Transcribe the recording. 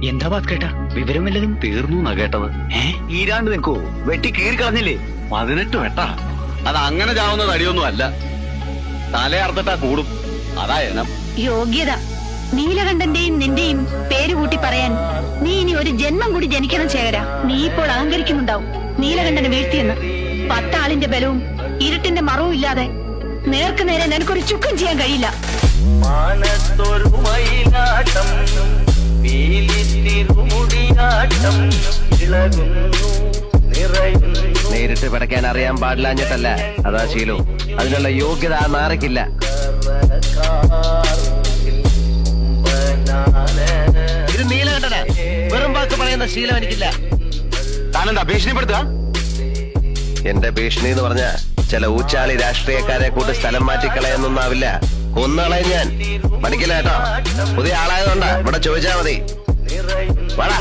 എന്താ ഭാസ്കരേട്ടാ, വിവരം വല്ലതും? തീർന്നു എന്നാ കേട്ടത്. ഈരാണ്ട് നിൽക്കോ? വെട്ടി കീറി കളഞ്ഞില്ലേ? 18 വെട്ടാ. അത് അങ്ങനെ ചാവുന്ന തടിയൊന്നും അല്ല. തലയർത്തിട്ടാ കൂടും. അതാ എനം. യോഗ്യത നീലകണ്ഠന്റെയും നിന്റെയും പേര് കൂട്ടി പറയാൻ നീ ഇനി ഒരു ജന്മം കൂടി ജനിക്കണം ചേകര. നീ ഇപ്പോൾ അഹങ്കരിക്കുന്നുണ്ടാവും നീലകണ്ഠനെ വീഴ്ത്തിയെന്ന്. 10 ആളിന്റെ ബലവും ഇരുട്ടിന്റെ മറവും ഇല്ലാതെ നേർക്ക് നേരെ നിനക്കൊരു ചുക്കം ചെയ്യാൻ കഴിയില്ല. നേരിട്ട് പിടയ്ക്കാൻ അറിയാൻ പാടില്ലാഞ്ഞിട്ടല്ല, അതാ ശീലവും. അതിനുള്ള യോഗ്യത ആ നാരക്കില്ല. ഇത് നീലകണ്ഠനാ. വെറും വാക്ക് പറയുന്ന ശീലം എനിക്കില്ല. താനെന്താ ഭീഷണിപ്പെടുത്തുക? എന്റെ ഭീഷണി എന്ന് പറഞ്ഞ ചില ഊച്ചാളി രാഷ്ട്രീയക്കാരെ കൂട്ട് സ്ഥലം മാറ്റിക്കളയെന്നൊന്നാവില്ല. കൊന്നുകളയും ഞാൻ. പഠിക്കില്ല കേട്ടോ. പുതിയ ആളായതുകൊണ്ടാ. ഇവിടെ ചോദിച്ചാ മതി. വാടാ.